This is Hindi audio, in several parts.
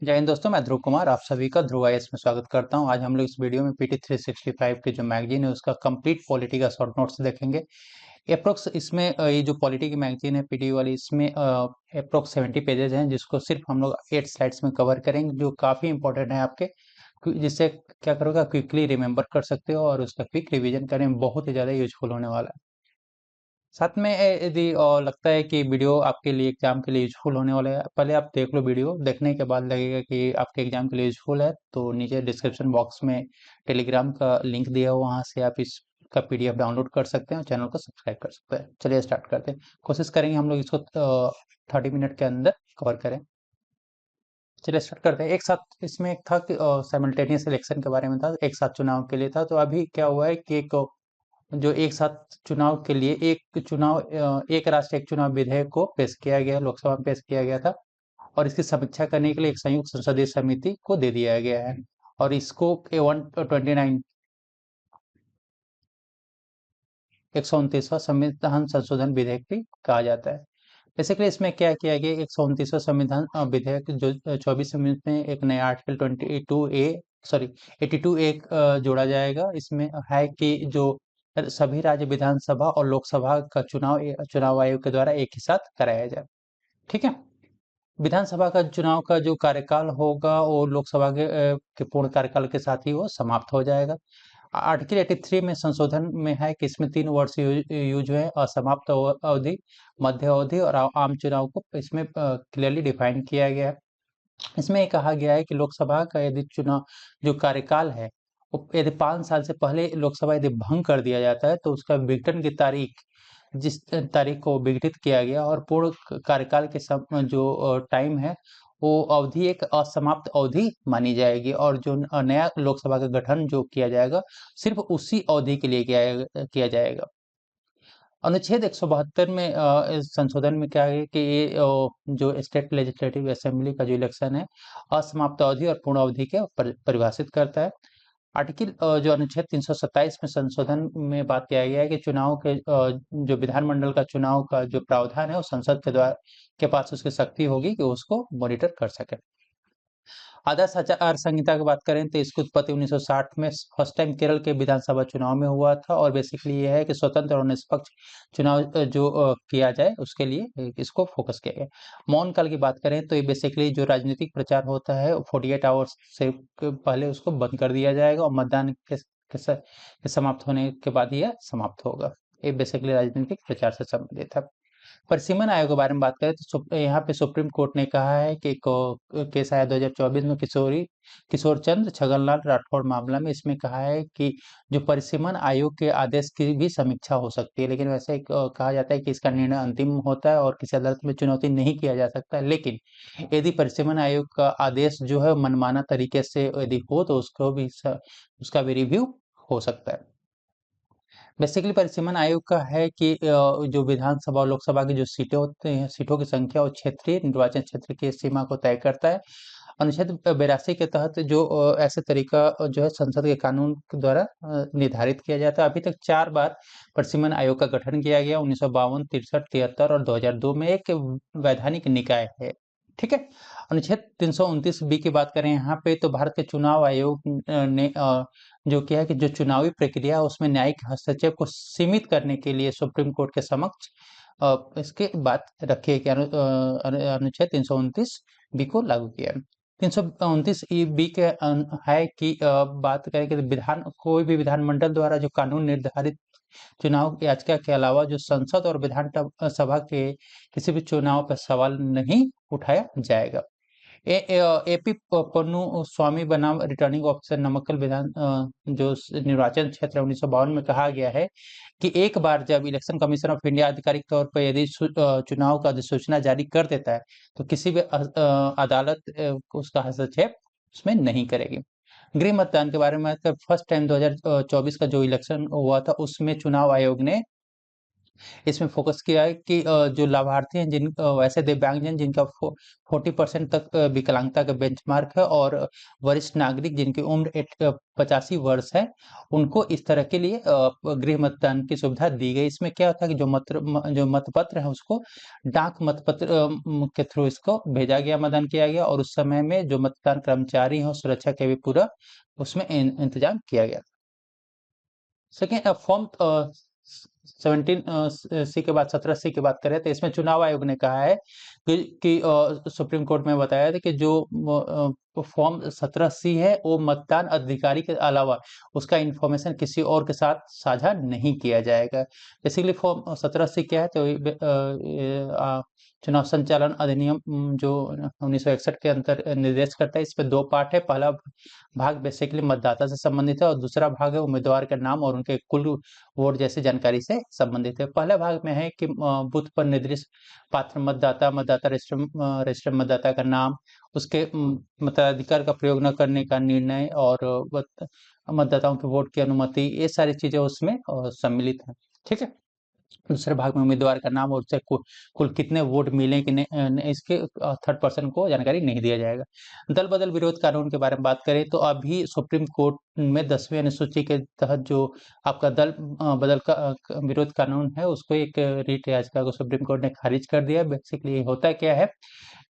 जय हिंद दोस्तों, मैं ध्रुव कुमार आप सभी का ध्रुव आईएएस में स्वागत करता हूं। आज हम लोग इस वीडियो में पीटी 365 की जो मैगजीन है उसका कंप्लीट पॉलिटी का शॉर्ट नोट्स देखेंगे। अप्रोक्स इसमें ये जो पॉलिटी की मैगजीन है पीटी वाली, इसमें अप्रोक्स 70 पेजेस हैं, जिसको सिर्फ हम लोग 8 स्लाइड्स में कवर करेंगे, जो काफ़ी इंपॉर्टेंट है आपके, जिससे क्या करोगे, क्विकली रिमेंबर कर सकते हो और उसका क्विक रिवीजन करें, बहुत ही ज़्यादा यूजफुल होने वाला है। साथ में यदि लगता है कि वीडियो आपके लिए एग्जाम के लिए यूजफुल होने वाला है, पहले आप देख लो। वीडियो देखने के बाद लगेगा कि आपके एग्जाम के लिए यूजफुल है, तो नीचे डिस्क्रिप्शन बॉक्स में टेलीग्राम का लिंक दिया हुआ, वहाँ से आप इसका पीडीएफ डाउनलोड कर सकते हैं और चैनल को सब्सक्राइब कर सकते हैं। चलिए स्टार्ट करते हैं। कोशिश करेंगे हम लोग इसको 30 मिनट के अंदर कवर करें। चलिए स्टार्ट करते हैं। एक साथ इसमें एक था कि साइमल्टेनियस इलेक्शन के बारे में था, एक साथ चुनाव के लिए था। तो अभी क्या हुआ है कि एक जो एक साथ चुनाव के लिए एक राष्ट्र एक चुनाव विधेयक को पेश किया गया, लोकसभा में पेश किया गया था, और इसकी समीक्षा करने के लिए एक संयुक्त संसदीय समिति को दे दिया गया है, और इसको A129 129वां संविधान संशोधन विधेयक भी कहा जाता है। बेसिकली इसमें क्या किया गया, 129वां संविधान विधेयक जो 24 मिनट में एक नया आर्टिकल 82A जोड़ा जाएगा। इसमें है कि जो सभी राज्य विधानसभा और लोकसभा का चुनाव आयोग के द्वारा एक ही साथ कराया जाए। ठीक है। विधानसभा का चुनाव का जो कार्यकाल होगा वो लोकसभा के पूर्ण कार्यकाल के साथ ही वो समाप्त हो जाएगा। आर्टिकल 83 में संशोधन में है कि इसमें 3 वर्ष यूज है, असमाप्त अवधि, मध्य अवधि और आम चुनाव को इसमें क्लियरली डिफाइन किया गया है। इसमें ये कहा गया है कि लोकसभा का यदि चुनाव जो कार्यकाल है, वो यदि 5 साल से पहले लोकसभा यदि भंग कर दिया जाता है, तो उसका विघटन की तारीख, जिस तारीख को विघटित किया गया, और पूर्ण कार्यकाल के जो टाइम है, वो अवधि एक असमाप्त अवधि मानी जाएगी, और जो नया लोकसभा का गठन जो किया जाएगा, सिर्फ उसी अवधि के लिए किया जाएगा। अनुच्छेद 172 में इस संशोधन में क्या है कि ये जो स्टेट लेजिस्लेटिव असेंबली का जो इलेक्शन है, असमाप्त अवधि और पूर्ण अवधि के परिभाषित करता है। जो अनुच्छेद 327 में संशोधन में बात किया गया है कि चुनाव के जो विधानमंडल का चुनाव का जो प्रावधान है, वो संसद के पास उसकी शक्ति होगी कि उसको मॉनिटर कर सके। आदर्श आचार संहिता की बात करें तो इसकी उत्पत्ति 1960 में फर्स्ट टाइम केरल के विधानसभा चुनाव में हुआ था, और बेसिकली ये है कि स्वतंत्र और निष्पक्ष चुनाव किया जाए, उसके लिए इसको फोकस किया गया। मौन काल की बात करें तो ये बेसिकली जो राजनीतिक प्रचार होता है, 48 आवर्स से पहले उसको बंद कर दिया जाएगा, और मतदान के समाप्त होने के बाद यह समाप्त होगा। ये बेसिकली राजनीतिक प्रचार से संबंधित है। परिसीमन आयोग के बारे में बात करें तो यहाँ पे सुप्रीम कोर्ट ने कहा है कि केस आया 2024 में किशोर चंद्र छगनलाल राठौड़ मामला में। इसमें कहा है कि जो परिसीमन आयोग के आदेश की भी समीक्षा हो सकती है, लेकिन वैसे कहा जाता है कि इसका निर्णय अंतिम होता है और किसी अदालत में चुनौती नहीं किया जा सकता है। लेकिन यदि परिसीमन आयोग का आदेश जो है मनमाना तरीके से यदि हो, तो उसका भी रिव्यू हो सकता है। बेसिकली परिसीमन आयोग का है कि जो विधानसभा और लोकसभा की जो सीटें होती हैं, सीटों की संख्या और क्षेत्रीय निर्वाचन क्षेत्र की सीमा को तय करता है। अनुच्छेद 82 के तहत जो ऐसे तरीका जो है संसद के कानून के द्वारा निर्धारित किया जाता है। अभी तक 4 बार परिसीमन आयोग का गठन किया गया, 1952, 63, 73 और 2002 में। एक वैधानिक निकाय है। ठीक है। अनुच्छेद 329 बी की बात करें यहाँ पे, तो भारत के चुनाव आयोग ने जो किया है कि जो चुनावी प्रक्रिया है उसमें न्यायिक हस्तक्षेप को सीमित करने के लिए सुप्रीम कोर्ट के समक्ष इसके बात रखी है कि अनुच्छेद 329 बी को लागू किया। 329 ई बी के है कि बात करें कि कोई भी विधानमंडल द्वारा जो कानून निर्धारित चुनाव याचिका के अलावा जो संसद और विधान सभा के किसी भी चुनाव पर सवाल नहीं उठाया जाएगा। एपी पन्नू स्वामी बनाम रिटर्निंग ऑफिसर, नमक्कल निर्वाचन क्षेत्र 1952 में कहा गया है कि एक बार जब इलेक्शन कमीशन ऑफ इंडिया आधिकारिक तौर पर यदि चुनाव का अधिसूचना जारी कर देता है, तो किसी भी अदालत उसका हस्तक्षेप उसमें नहीं करेगी। गृह मतदान के बारे में फर्स्ट टाइम 2024 का जो इलेक्शन हुआ था, उसमें चुनाव आयोग ने इसमें फोकस किया है कि जो लाभार्थी हैं वैसे दिव्यांगजन जिनका 40% तक विकलांगता का बेंचमार्क है, और वरिष्ठ नागरिक जिनकी उम्र 85 वर्ष है, उनको इस तरह के लिए गृह मतदान की सुविधा दी गई। इसमें क्या होता है कि जो मतपत्र है उसको डाक मतपत्र के थ्रू इसको भेजा गया, मतदान किया गया, और उस समय में जो मतदान कर्मचारी हैं सुरक्षा के भी पूरा उसमें इंतजाम किया गया। सेकेंड, फॉर्म 17 सी के बाद 17 सी की बात करें तो इसमें चुनाव आयोग ने कहा है कि सुप्रीम कोर्ट में बताया था कि जो फॉर्म 17 सी है वो मतदान अधिकारी के अलावा उसका इंफॉर्मेशन किसी और के साथ साझा नहीं किया जाएगा। बेसिकली फॉर्म 17 सी क्या है, तो चुनाव संचालन अधिनियम जो 1961 के अंतर निर्देश करता है। इस पे दो पार्ट है। पहला भाग बेसिकली मतदाता से संबंधित है, और दूसरा भाग है उम्मीदवार का नाम और उनके कुल वोट जैसी जानकारी से संबंधित है। पहले भाग में है कि बूथ पर निर्दिष्ट पात्र मतदाता रजिस्टर मतदाता का नाम, उसके मताधिकार का प्रयोग न करने का निर्णय, और मतदाताओं के वोट की अनुमति, ये सारी चीजें उसमें सम्मिलित हैं। ठीक है। दूसरे भाग में उम्मीदवार का नाम और उसे कुल कितने वोट मिले कि नहीं, इसके थर्ड पर्सन को जानकारी नहीं दिया जाएगा। दल बदल विरोध कानून के बारे में बात करें तो अभी सुप्रीम कोर्ट में 10वीं अनुसूची के तहत जो आपका दल बदल का विरोध कानून है, उसको एक रीट याचिका को सुप्रीम कोर्ट ने खारिज कर दिया। बेसिकली होता क्या है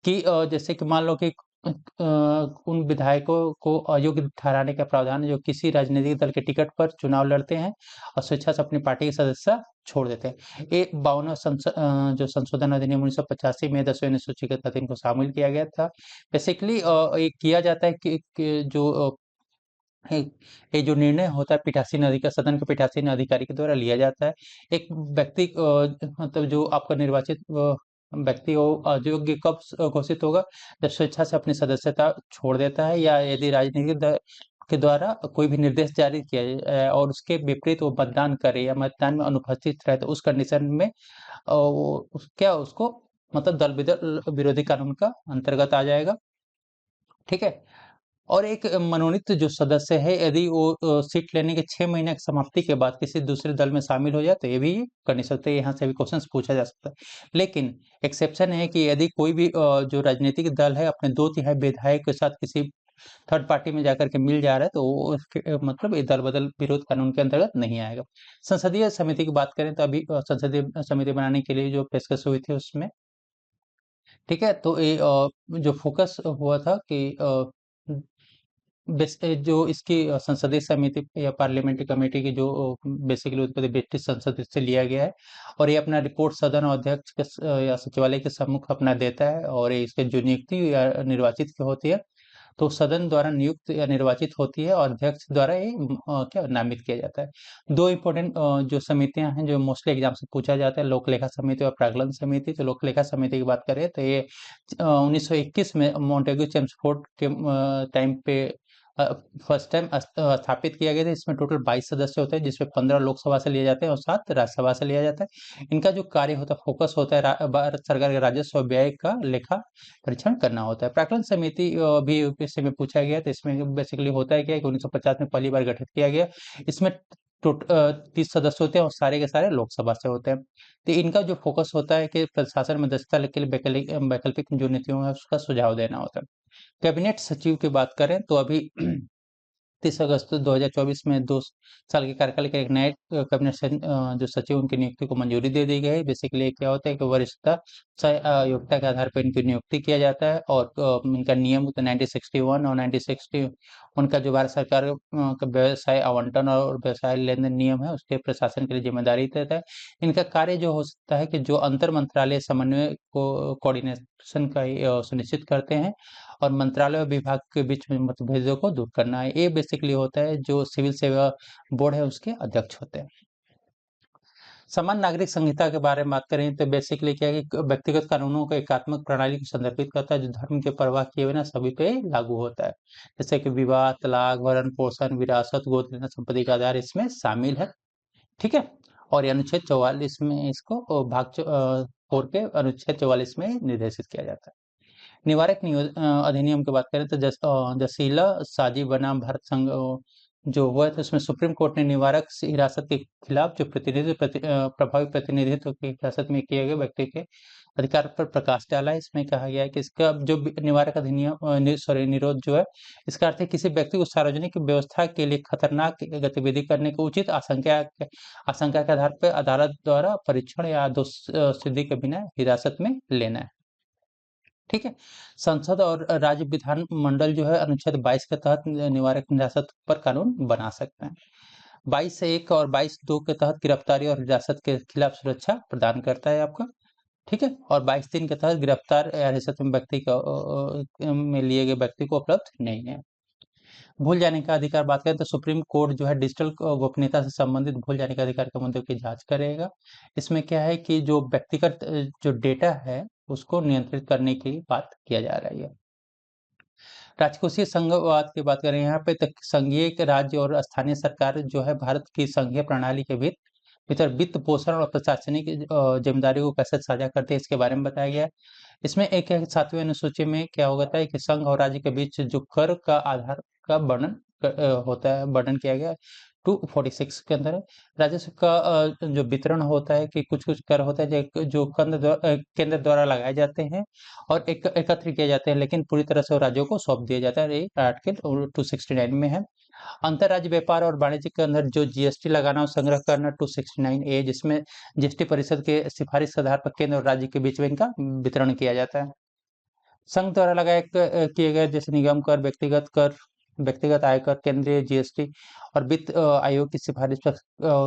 कि जैसे कि मान लो कि उन विधायकों को अयोग्य ठहराने का प्रावधान है जो किसी राजनीतिक दल के टिकट पर चुनाव लड़ते हैं और स्वेच्छा से अपनी पार्टी की सदस्यता छोड़ देते हैं। ये 52वां जो संशोधन अधिनियम 1985 में 10वीं अनुसूची के तहत इनको शामिल किया गया था। बेसिकली ये किया जाता है कि जो ये ये जो निर्णय होता है पीठासीन अधिकार सदन के पीठासीन अधिकारी के द्वारा लिया जाता है। एक व्यक्ति मतलब जो आपका निर्वाचित व्यक्ति हो अयोग्य कब घोषित होगा, जब स्वेच्छा से अपनी सदस्यता छोड़ देता है, या यदि राजनीतिक दल के द्वारा कोई भी निर्देश जारी किया जाए और उसके विपरीत वो मतदान करे या मतदान में अनुपस्थित रहे, तो उस कंडीशन में वो क्या उसको मतलब दल बदल विरोधी कानून का अंतर्गत आ जाएगा। ठीक है। और एक मनोनीत जो सदस्य है यदि वो सीट लेने के 6 महीने की समाप्ति के बाद किसी दूसरे दल में शामिल हो जाए तो ये भी कर नहीं सकते। यहाँ से भी क्वेश्चंस पूछा जा सकता है। लेकिन एक्सेप्शन है कि यदि कोई भी जो राजनीतिक दल है अपने 2/3 विधायक के साथ किसी थर्ड पार्टी में जाकर के मिल जा रहा है तो वो उसके मतलब ये दल बदल विरोध कानून के अंतर्गत नहीं आएगा। संसदीय समिति की बात करें तो अभी संसदीय समिति बनाने के लिए जो पेशकश हुई थी उसमें, ठीक है, तो ये जो फोकस हुआ था कि जो इसकी संसदीय समिति या पार्लियामेंट्री कमेटी की जो बेसिकली उत्पत्ति ब्रिटिश संसद से लिया गया है, और ये अपना रिपोर्ट सदन और अध्यक्ष के या सचिवालय के सम्मुख अपना देता है, और ये इसके जो नियुक्ति या निर्वाचित की होती है तो सदन द्वारा नियुक्त या निर्वाचित होती है, और अध्यक्ष द्वारा ये क्या नामित किया जाता है। दो इम्पोर्टेंट जो समितियां हैं जो मोस्टली एग्जाम से पूछा जाता है, लोक लेखा समिति और प्राक्कलन समिति। तो लोक लेखा समिति की बात करें तो ये 1921 में मोंटेग्यू चेम्सफोर्ड के टाइम पे फर्स्ट टाइम स्थापित किया गया था। इसमें टोटल 22 सदस्य होते हैं, जिसमें 15 लोकसभा से लिए जाते हैं और 7 राज्यसभा से लिया जाता है। इनका जो कार्य होता है, फोकस होता है भारत सरकार के राजस्व और व्यय का लेखा परीक्षण करना होता है। प्राक्कलन समिति भी यूपीएससी में पूछा गया, तो इसमें बेसिकली होता है क्या कि 1950 में पहली बार गठित किया गया। इसमें 30 सदस्य होते हैं और सारे के सारे लोकसभा से होते हैं। तो इनका जो फोकस होता है कि प्रशासन में दक्षता के लिए वैकल्पिक जो नीतियों है उसका सुझाव देना होता है। कैबिनेट सचिव की बात करें तो अभी 30 अगस्त 2024 में 2 साल के कार्यकाल के एक नए कैबिनेट जो सचिव उनकी नियुक्ति को मंजूरी दे दी गई है। बेसिकली क्या होता है कि वरिष्ठता योग्यता के आधार पर इनकी नियुक्ति किया जाता है, और इनका नियम 1961 और 1960 उनका जो भारत सरकार का व्यवसाय आवंटन और व्यवसाय लेन-देन नियम है उसके प्रशासन के लिए जिम्मेदारी देता है। इनका कार्य जो हो सकता है कि जो अंतर मंत्रालय समन्वय को कोऑर्डिनेशन का सुनिश्चित करते हैं, और मंत्रालय और विभाग के बीच में मतभेदों को दूर करना है। ये बेसिकली होता है जो सिविल सेवा बोर्ड है उसके अध्यक्ष होते हैं। समान नागरिक संहिता के बारे में बात करें तो बेसिकली क्या है कि व्यक्तिगत कानूनों को एकात्मक प्रणाली को संदर्भित करता है जो धर्म की परवाह किए बिना सभी पे लागू होता है। जैसे कि विवाह, तलाक, भरण पोषण, विरासत, गोद संपत्ति का आधार इसमें शामिल है। ठीक है। और ये अनुच्छेद 44 में इसको 4 के अनुच्छेद 44 में निर्देशित किया जाता है। निवारक अधिनियम की बात करें तो जसीला साजी बनाम भारत संघ जो हुआ था उसमें सुप्रीम कोर्ट ने निवारक हिरासत के खिलाफ जो प्रभावी प्रतिनिधित्व की हिरासत में किए गए व्यक्ति के अधिकार पर प्रकाश डाला है। इसमें कहा गया है कि इसका जो निवारक अधिनियम सॉरी निरोध जो है, इसका अर्थ है किसी व्यक्ति को सार्वजनिक व्यवस्था के लिए खतरनाक गतिविधि करने को उचित आशंका के आधार पर अदालत द्वारा परीक्षण या दोष सिद्धि के बिना हिरासत में लेना है। ठीक है। संसद और राज्य विधान मंडल जो है अनुच्छेद 22 के तहत निवारक हिरासत पर कानून बना सकते हैं। 22(1) और 22(2) के तहत गिरफ्तारी और हिरासत के खिलाफ सुरक्षा प्रदान करता है आपका। ठीक है। और 22(3) के तहत गिरफ्तार या हिरासत में में लिए गए व्यक्ति को उपलब्ध नहीं है। भूल जाने का अधिकार बात करें तो सुप्रीम कोर्ट जो है डिजिटल गोपनीयता से संबंधित भूल जाने का अधिकार के मुद्दों की जांच करेगा। इसमें क्या है कि जो व्यक्तिगत जो डेटा है उसको नियंत्रित करने की बात किया जा रही है। राजकोषीय संघवाद की बात करें यहाँ पे तो संघीय राज्य और स्थानीय सरकार जो है भारत की संघीय प्रणाली के भीतर वित्त पोषण और प्रशासनिक जिम्मेदारी को कैसे साझा करते हैं इसके बारे में बताया गया है। इसमें एक है 7वीं अनुसूची में क्या होता है कि संघ और राज्य के बीच जो कर का आधार का होता है, वर्णन किया गया है 246 के अंदर है। राजस्व का जो वितरण होता है कि कुछ कर होता है जो केंद्र द्वारा लगाए जाते हैं और एकत्र किए जाते हैं, लेकिन पूरी तरह से वो राज्यों को सौंप दिया जाता है। ये आर्टिकल 269 में है। अंतर्राज्य व्यापार और वाणिज्य के अंदर जो जीएसटी लगाना और संग्रह करना 269A, जिसमें जीएसटी परिषद के सिफारिश के आधार पर केंद्र और राज्य के बीच में इनका वितरण किया जाता है। संघ द्वारा किए गए जैसे निगम कर, व्यक्तिगत आयकर, केंद्रीय जीएसटी और वित्त आयोग की सिफारिश पर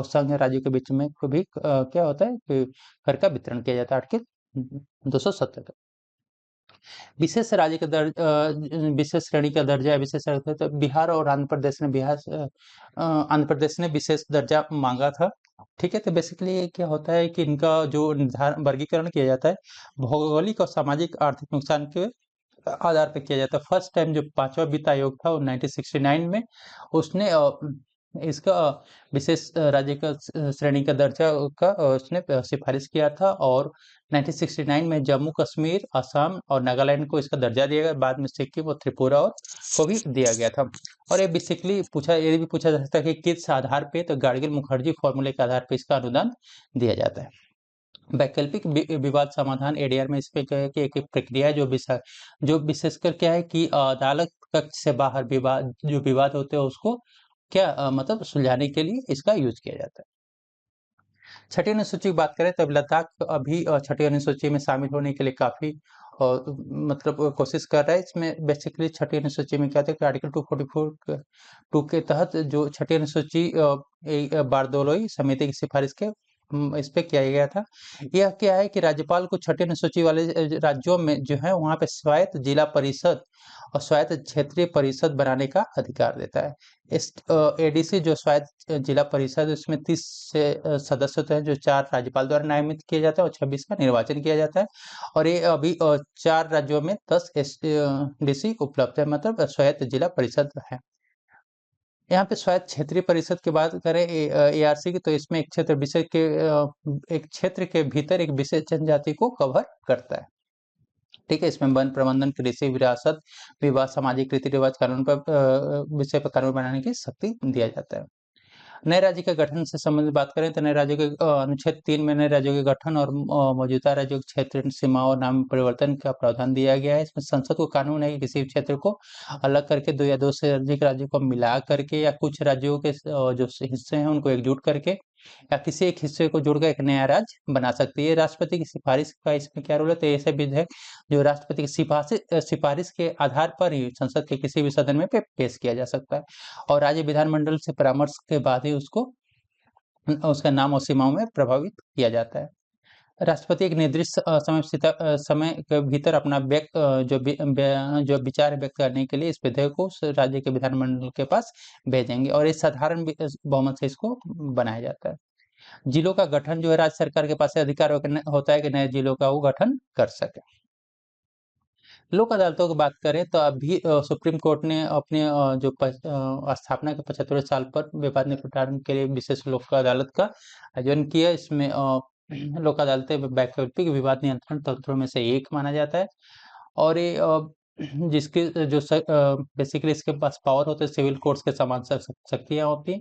संघ राज्यों के बीच में भी क्या होता है कि कर का वितरण किया जाता है। आर्टिकल 270 का विशेष राज्य का विशेष श्रेणी का दर्जा है। विशेष श्रेणी तो बिहार और आंध्र प्रदेश ने विशेष दर्जा मांगा था। ठीक है। तो बेसिकली क्या होता है कि इनका जो निर्धारण वर्गीकरण किया जाता है भौगोलिक और सामाजिक आर्थिक नुकसान के आधार पर किया जाता है। फर्स्ट टाइम जो 5वां वित्त आयोग था वो 1969 में उसने इसका विशेष राज्य का श्रेणी का दर्जा का उसने सिफारिश किया था और 1969 में जम्मू कश्मीर, असम और नागालैंड को इसका दर्जा दिया गया। बाद में सिक्किम और त्रिपुरा और को भी दिया गया था। और ये बेसिकली ये भी पूछा जा सकता है कि किस आधार पे, तो गाडगिल मुखर्जी फॉर्मूले के आधार पे इसका अनुदान दिया जाता है। वैकल्पिक विवाद समाधान एडीआर में इसमें क्या है कि एक प्रक्रिया है जो विशेषकर क्या है कि अदालत कक्ष से बाहर जो विवाद होते हैं उसको क्या मतलब सुलझाने के लिए इसका यूज किया जाता है। छठी अनुसूची की बात करें तो लद्दाख अभी छठी अनुसूची में शामिल होने के लिए काफी मतलब कोशिश कर रहा है। इसमें बेसिकली छठी अनुसूची में क्या था कि आर्टिकल 244 टू के तहत जो छठी अनुसूची बारदोलोई समिति की सिफारिश के इस पे किया गया था। यह क्या है कि राज्यपाल को छठी अनुसूची वाले राज्यों में जो है वहां पे स्वायत्त जिला परिषद और स्वायत्त क्षेत्रीय परिषद बनाने का अधिकार देता है। इस एडीसी जो स्वायत्त जिला परिषद उसमें 30 से सदस्य होते हैं जो 4 राज्यपाल द्वारा नामित किए जाते हैं और 26 का निर्वाचन किया जाता है। और ये अभी 4 राज्यों में 10 डीसी उपलब्ध है, मतलब स्वायत्त जिला परिषद है। यहाँ पे स्वायत्त क्षेत्रीय परिषद की बात करें एआरसी की, तो इसमें एक क्षेत्र के भीतर एक विशेष जनजाति को कवर करता है। ठीक है। इसमें वन प्रबंधन, कृषि, विरासत, विवाह, सामाजिक रीति रिवाज, कानून पर विषय पर कानून बनाने की शक्ति दिया जाता है। नए राज्य के गठन से संबंधित बात करें तो नए राज्यों के अनुच्छेद 3 में नए राज्यों के गठन और मौजूदा राज्यों के क्षेत्र सीमाओं और नाम परिवर्तन का प्रावधान दिया गया है। इसमें संसद को कानून है कि किसी क्षेत्र को अलग करके 2 या 2 से अधिक राज्यों को मिला करके या कुछ राज्यों के जो हिस्से हैं उनको एकजुट करके या किसी एक हिस्से को जोड़कर एक नया राज्य बना सकती है। राष्ट्रपति की सिफारिश का इसमें क्या रोल है, तो ऐसे विधेयक जो राष्ट्रपति की सिफारिश के आधार पर ही संसद के किसी भी सदन में पेश किया जा सकता है और राज्य विधानमंडल से परामर्श के बाद ही उसका नाम और सीमाओं में प्रभावित किया जाता है। राष्ट्रपति एक निर्दिष्ट समय के भीतर अपना जो विचार व्यक्त करने के लिए इस विधेयक को उस राज्य के विधानमंडल के पास भेजेंगे और इस साधारण बहुमत से इसको बनाया जाता है। जिलों का गठन जो है राज्य सरकार के पास अधिकार होता है कि नए जिलों का वो गठन कर सके। लोक अदालतों की बात करें तो अभी सुप्रीम कोर्ट ने अपने स्थापना के 75वें साल पर विवाद निपटान के लिए विशेष लोक अदालत का आयोजन किया। इसमें लोक अदालतें वैकल्पिक विवाद नियंत्रण तंत्रों में से एक माना जाता है और ये जिसके जो बेसिकली इसके पास पावर होते हैं, सिविल कोर्ट्स के समान शक्तियाँ होती हैं।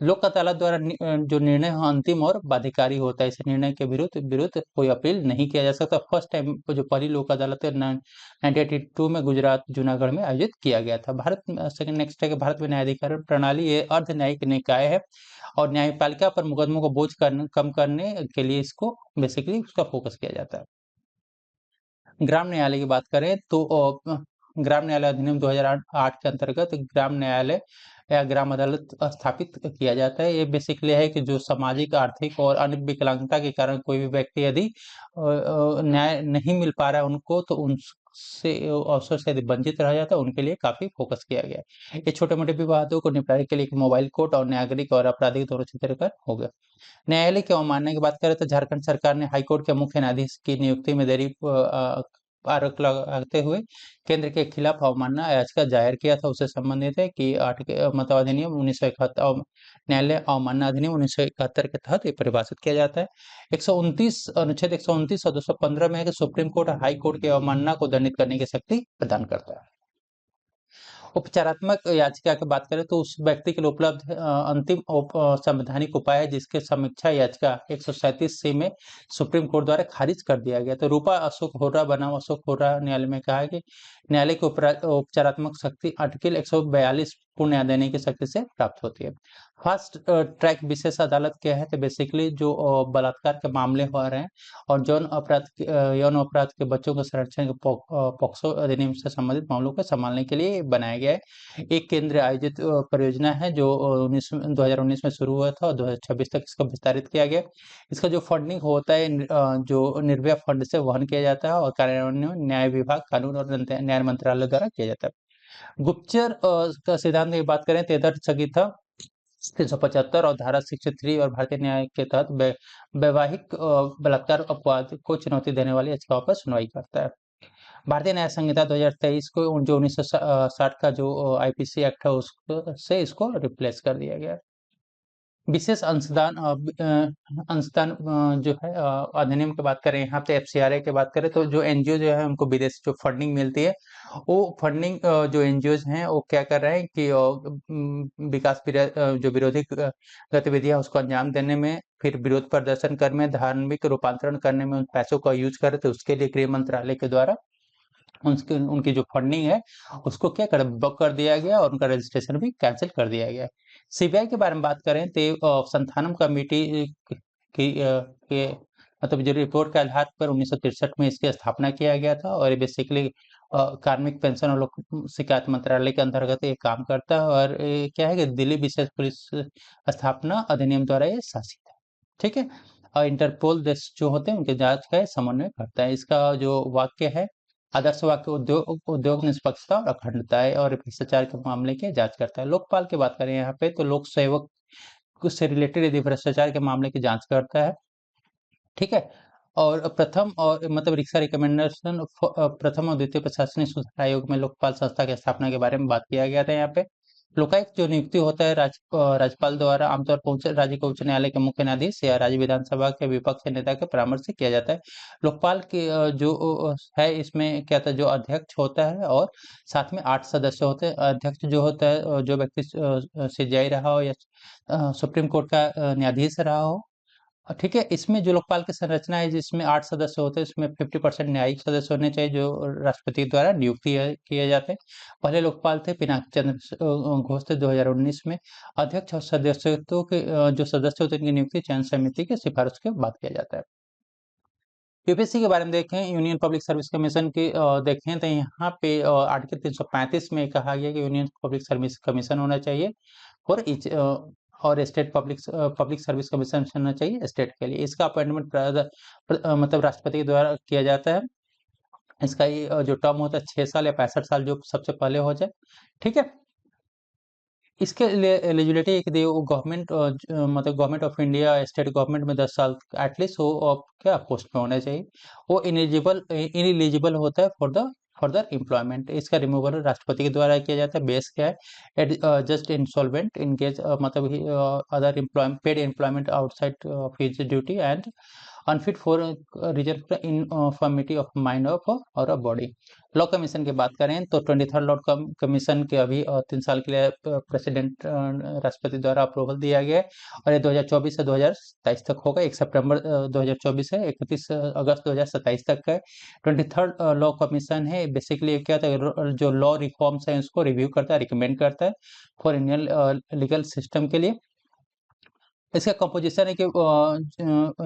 लोक अदालत द्वारा जो निर्णय है अंतिम और बाध्यकारी होता है। इस निर्णय के विरुद्ध विरुद्ध कोई अपील नहीं किया जा सकता। फर्स्ट टाइम जो पहली लोक अदालत है 1982 में गुजरात जूनागढ़ में आयोजित किया गया था। भारत में सेकंड नेक्स्ट है कि भारत में न्यायाधिकरण प्रणाली ये अर्ध न्यायिक निकाय है और न्यायपालिका पर मुकदमों को बोझ कम करने के लिए इसको बेसिकली उसका फोकस किया जाता है। ग्राम न्यायालय की बात करें तो ग्राम न्यायालय अधिनियम 2008 के अंतर्गत ग्राम न्यायालय या ग्राम अदालत स्थापित किया जाता है। ये बेसिकली है कि जो सामाजिक, आर्थिक और अन्य विकलांगता के कारण कोई भी व्यक्ति यदि न्याय नहीं मिल पा रहा है उनको, तो उनसे अवसर से यदि वंचित रह जाता है, उनके लिए काफ़ी फोकस किया गया है। ये छोटे-मोटे विवादों को निपटाने के लिए एक मोबाइल कोर्ट और नागरिक और आपराधिक दोनों क्षेत्र का हो गया। न्यायालय की अवमानना की बात करें तो झारखंड सरकार ने हाईकोर्ट के मुख्य न्यायाधीश की नियुक्ति में देरी आरोप लगाते हुए केंद्र के खिलाफ अवमानना याचिका दायर किया था। उससे संबंधित है कि मतलब अधिनियम 1971 न्यायालय अवमानना अधिनियम 1971 के तहत ये परिभाषित किया जाता है। 129 अनुच्छेद 129 और 215 में है कि सुप्रीम कोर्ट हाई कोर्ट की अवमानना को दंडित करने की शक्ति प्रदान करता है। उपचारात्मक याचिका की बात करें तो उस व्यक्ति के लिए उपलब्ध अंतिम संवैधानिक उपाय है जिसके समीक्षा याचिका 137 सी में सुप्रीम कोर्ट द्वारा खारिज कर दिया गया। तो रूपा अशोक होरा बनाम अशोक होरा न्यायालय में कहा है कि न्यायालय की उपचारात्मक शक्ति आर्टिकल 142 पूर्ण न्याय देने की शक्ति से प्राप्त होती है। फास्ट ट्रैक विशेष अदालत क्या है? तो बेसिकली जो बलात्कार के मामले हो रहे हैं और यौन अपराध के बच्चों के संरक्षण के पॉक्सो अधिनियम से संबंधित मामलों को संभालने के लिए बनाया गया है। एक केंद्र आयोजित परियोजना है जो 2019 में शुरू हुआ था और 2026 तक इसको विस्तारित किया गया। इसका जो फंडिंग होता है जो निर्भया फंड से वहन किया जाता है और कार्यान्वयन न्याय विभाग, कानून और न्याय मंत्रालय द्वारा किया जाता है। गुप्तचर का सिद्धांत की बात करें तो यथार्थ स्थगित था 375 और धारा 63 और भारतीय न्याय के तहत वैवाहिक बलात्कार अपवाद को चुनौती देने वाली याचिकाओं पर सुनवाई करता है। भारतीय न्याय संहिता 2023 को जो 1960 का जो आईपीसी एक्ट है उसको से इसको रिप्लेस कर दिया गया है। विशेष अंशदान जो है अधिनियम की बात करें यहाँ पे एफसीआरए की बात करें तो जो एनजीओ जो है उनको विदेश जो फंडिंग मिलती है वो फंडिंग जो एनजीओज हैं वो क्या कर रहे हैं कि विकास जो विरोधी गतिविधियां उसको अंजाम देने में, फिर विरोध प्रदर्शन करने में, धार्मिक रूपांतरण करने में उन पैसों का यूज करे तो उसके लिए गृह मंत्रालय के द्वारा उनकी जो फंडिंग है उसको क्या कर ब्लॉक कर दिया गया और उनका रजिस्ट्रेशन भी कैंसिल कर दिया गया। सीबीआई के बारे में बात करें तो संथानम कमेटी के मतलब जो रिपोर्ट के आधार पर 1963 में इसकी स्थापना किया गया था और ये बेसिकली कार्मिक पेंशन और लोक शिकायत मंत्रालय के अंतर्गत ये काम करता है और ये क्या है कि दिल्ली विशेष पुलिस स्थापना अधिनियम द्वारा ये शासित है। ठीक है। और इंटरपोल देश जो होते हैं उनके जांच का समन्वय करता है। इसका जो वाक्य है आदर्श वाक्य उद्योग निष्पक्षता और अखंडता है और भ्रष्टाचार के मामले की जांच करता है। लोकपाल की बात करें यहाँ पे तो लोक सेवक से रिलेटेड यदि भ्रष्टाचार के मामले की जांच करता है। ठीक है। और प्रथम और मतलब रिक्शा रिकमेंडेशन प्रथम और द्वितीय प्रशासनिक सुधार आयोग में लोकपाल संस्था की स्थापना के बारे में बात किया गया था। यहाँ पे लोकायुक्त जो नियुक्ति होता है राज्यपाल द्वारा आमतौर पर राज्य के उच्च न्यायालय के मुख्य न्यायाधीश या राज्य विधानसभा के विपक्ष नेता के परामर्श से किया जाता है। लोकपाल के जो है इसमें क्या था जो अध्यक्ष होता है और साथ में 8 सदस्य होते हैं। अध्यक्ष जो होता है जो व्यक्ति सीजेआई रहा हो या सुप्रीम कोर्ट का न्यायाधीश रहा हो। ठीक है। इसमें जो लोकपाल की संरचना है जिसमें 8 सदस्य होते हैं इसमें 50% न्यायिक सदस्य होने चाहिए जो राष्ट्रपति द्वारा नियुक्ति किए जाते हैं। पहले लोकपाल थे पिनाकी चंद्र घोष थे 2019 में। अध्यक्ष और सदस्यों के जो सदस्य होते हैं इनकी नियुक्ति चयन समिति के सिफारिश के बाद किया जाता है। यूपीएससी के बारे में देखें यूनियन पब्लिक सर्विस कमीशन की देखें तो यहाँ पे आर्टिकल 335 में कहा गया कि यूनियन पब्लिक सर्विस कमीशन होना चाहिए और और स्टेट पब्लिक सर्विस कमीशन होना चाहिए स्टेट के लिए। इसका अपॉइंटमेंट मतलब राष्ट्रपति के द्वारा किया जाता है। इसका ये जो टर्म होता है 6 साल या 65 साल जो सबसे पहले हो जाए। ठीक है। इसके लिए एलिजिबिलिटी है कि गवर्नमेंट मतलब government of India state government में 10 साल एटलीस्ट वो क्या पोस्ट में होना चाहिए। वो इनएलिजिबल होता है फॉर द एम्प्लॉयमेंट। इसका रिमूवल राष्ट्रपति के द्वारा किया जाता है। बेस क्या है जस्ट इंसॉल्वेंट इन केस मतलब other employment paid employment outside of his duty and unfit for reason for infirmity of mind of और बॉडी। लॉ कमीशन की बात करें तो 23rd लॉ कमीशन के अभी 3 साल के लिए प्रेसिडेंट राष्ट्रपति द्वारा अप्रूवल दिया गया है, और ये 2024 से 2027 तक होगा। 1 सितंबर 2024 से 31 अगस्त 2027 तक का है। 23rd लॉ कमीशन है, बेसिकली क्या होता है, जो लॉ रिफॉर्म्स है उसको रिव्यू करता है, रिकमेंड करता है फॉर इंडियन लीगल सिस्टम के लिए। इसका कंपोजिशन है कि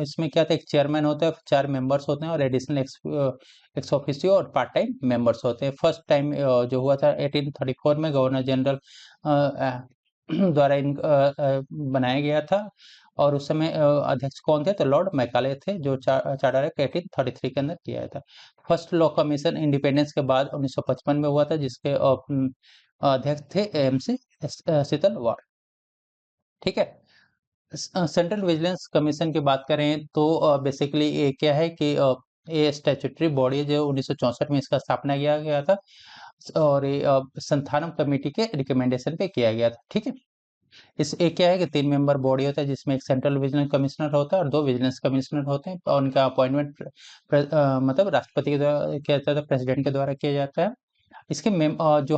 इसमें क्या था, एक चेयरमैन होता है, 4 मेंबर्स होते हैं और एडिशनल एक्स ऑफिशियो और पार्ट टाइम मेंबर्स होते हैं। फर्स्ट टाइम जो हुआ था 1834 में गवर्नर जनरल द्वारा बनाया गया था, और उस समय अध्यक्ष कौन थे, तो लॉर्ड मैकाले थे, जो चार्टर एक्ट 1833 के अंदर किया था। फर्स्ट लॉ कमीशन इंडिपेंडेंस के बाद 1955 में हुआ था, जिसके अध्यक्ष थे एएमसी शीतल। ठीक है। सेंट्रल विजिलेंस कमीशन की बात करें तो बेसिकली ये क्या है कि ये स्टैट्यूटरी बॉडी है, जो 1964 में इसका स्थापना किया गया था, और ये संथानम कमेटी के रिकमेंडेशन पे किया गया था। ठीक है। इस एक क्या है कि 3 मेंबर बॉडी होता है, जिसमें एक सेंट्रल विजिलेंस कमिश्नर होता है और 2 विजिलेंस कमिश्नर होते हैं, और उनका अपॉइंटमेंट मतलब राष्ट्रपति के द्वारा किया जाता है, प्रेसिडेंट के द्वारा किया जाता है। इसके जो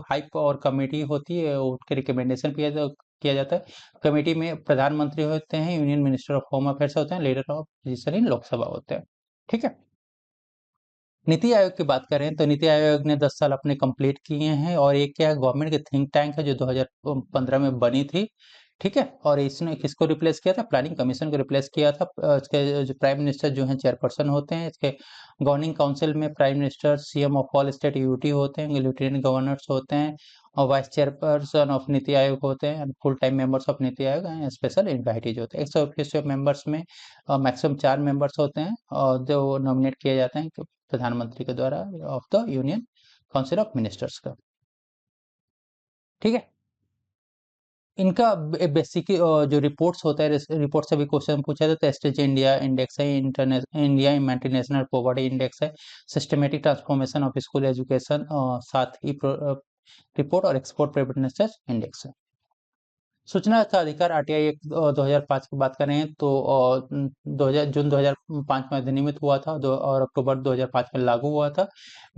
हाइप और कमेटी होती है उनके रिकमेंडेशन किया जाता है। कमेटी में प्रधानमंत्री होते हैं, union minister of home affairs होते हैं, leader of position in Lok Sabha होते हैं। ठीक है। नीति आयोग की बात करें तो नीति आयोग ने 10 साल अपने कंप्लीट किए हैं, और एक क्या है, गवर्नमेंट के थिंक टैंक है, जो 2015 में बनी थी। ठीक है। और इसने किसको रिप्लेस किया था, प्लानिंग कमीशन को रिप्लेस किया था। इसके जो प्राइम मिनिस्टर जो हैं चेयरपर्सन होते हैं, इसके गवर्निंग काउंसिल में prime minister, CM of all state UT होते हैं, लेफ्टिनेंट गवर्नर्स होते हैं, और vice chairperson of NITI Aayog होते हैं, full time members of NITI Aayog हैं, स्पेशल इन्वाइटीज होते हैं। 100 मेंबर्स में मैक्सिमम 4 मेंबर्स होते हैं, और जो नॉमिनेट किए जाते हैं प्रधानमंत्री के द्वारा of the union council of ministers का। ठीक है। इनका बेसिक जो रिपोर्ट्स होता है, रिपोर्ट से भी क्वेश्चन पूछा जाता है। एसटीज इंडिया इंडेक्स है, इंडिया मल्टीनेशनल पॉवर्टी इंडेक्स है, systematic transformation of school education, साथ ही रिपोर्ट और एक्सपोर्ट प्रेफरेंसेस इंडेक्स है। सूचना का अधिकार आरटीआई एक्ट 2005 की बात करें तो जून 2005 में अधिनियमित हुआ था, और अक्टूबर 2005 में लागू हुआ था।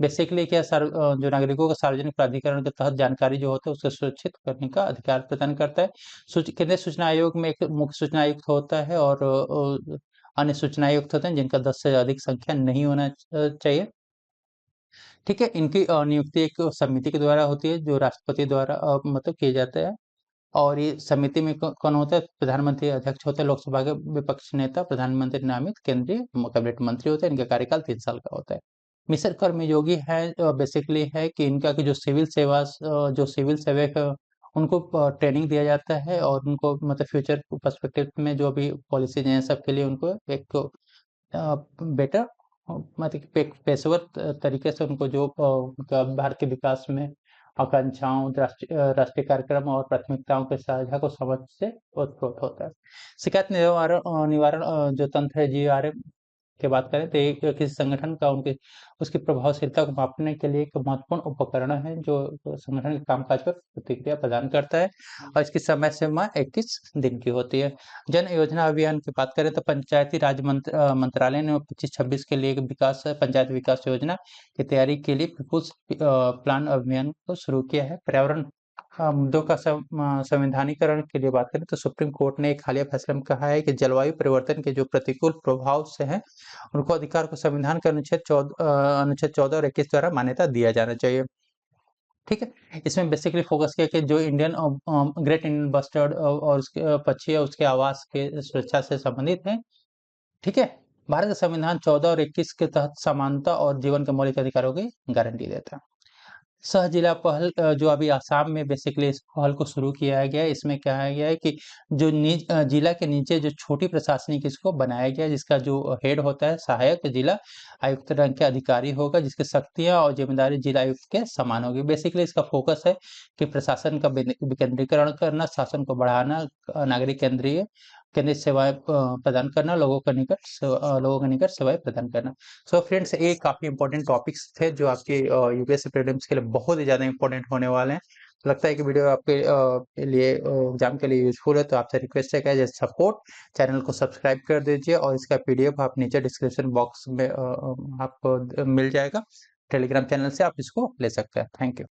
बेसिकली क्या जो नागरिकों को सार्वजनिक प्राधिकरण के तहत जानकारी जो होता है उसको सुरक्षित करने का अधिकार प्रदान करता है। केंद्रीय सूचना आयोग में एक मुख्य सूचना आयुक्त होता है, और अन्य सूचना आयुक्त होते हैं, जिनका 10 से अधिक संख्या नहीं होना चाहिए। ठीक है। इनकी नियुक्ति एक समिति के द्वारा होती है, जो राष्ट्रपति द्वारा मतलब किया जाता है। और ये समिति में कौन होता है, प्रधानमंत्री अध्यक्ष होते हैं, लोकसभा के विपक्ष नेता प्रधानमंत्री नामित केंद्रीय कैबिनेट मंत्री होते हैं। इनका कार्यकाल 3 साल का होता है। मिशन कर्मयोगी है, बेसिकली है कि इनका की जो जो सिविल सेवक है, उनको ट्रेनिंग दिया जाता है, और उनको मतलब फ्यूचर पर्सपेक्टिव में जो भी पॉलिसीज हैं सबके लिए उनको एक बेटर मतलब कि पेशेवर तरीके से उनको जो उनका भारत के विकास में आकांक्षाओं, राष्ट्रीय कार्यक्रम और प्राथमिकताओं के साझा को समझ से ओतप्रोत होता है। शिकायत निवारण जो तंत्र है, जीआरएम की बात करें तो एक किसी संगठन का उसकी प्रभावशीलता को मापने के लिए एक महत्वपूर्ण उपकरण है, जो संगठन के कामकाज पर प्रतिक्रिया प्रदान करता है, और इसकी समय सीमा 21 दिन की होती है। जन योजना अभियान की बात करें तो पंचायती राज मंत्रालय ने 25-26 के लिए पंचायत विकास योजना की तैयारी के लिए पीपुल्स प्लान अभियान को शुरू किया है। पर्यावरण मुद्दों का संवैधानिकरण के लिए बात करें तो सुप्रीम कोर्ट ने एक हालिया फैसले में कहा है कि जलवायु परिवर्तन के जो प्रतिकूल प्रभाव से हैं, उनको अधिकार को संविधान के अनुच्छेद 14 और 21 द्वारा मान्यता दिया जाना चाहिए। ठीक है। इसमें बेसिकली फोकस किया कि जो इंडियन ग्रेट इंडियन बस्टर्ड और उसके पक्षी है, उसके आवास के सुरक्षा से संबंधित है। ठीक है। भारत का संविधान 14 और 21 के तहत समानता और जीवन के मौलिक अधिकारों की गारंटी देता है। सह जिला पहल जो अभी आसाम में बेसिकली इस पहल को शुरू किया गया है, इसमें क्या है गया है कि जो जिला के नीचे जो छोटी प्रशासनिक इसको बनाया गया है, जिसका जो हेड होता है सहायक जिला आयुक्त रंग के अधिकारी होगा, जिसकी शक्तियां और जिम्मेदारी जिला आयुक्त के समान होगी। बेसिकली इसका फोकस है कि प्रशासन का विकेंद्रीकरण करना, शासन को बढ़ाना, नागरिक केंद्रीय सेवाएं प्रदान करना, लोगों के निकट सेवाएं प्रदान करना। सो फ्रेंड्स, ये काफी इंपॉर्टेंट टॉपिक्स थे जो आपके यूपीएससी प्रीलिम्स के लिए बहुत ही ज्यादा इंपॉर्टेंट होने वाले हैं। लगता है कि वीडियो आपके लिए एग्जाम के लिए यूजफुल है, तो आपसे रिक्वेस्ट है कि जैसे सपोर्ट चैनल को सब्सक्राइब कर दीजिए, और इसका पीडीएफ आप नीचे डिस्क्रिप्शन बॉक्स में आपको मिल जाएगा। टेलीग्राम चैनल से आप इसको ले सकते हैं। Thank you.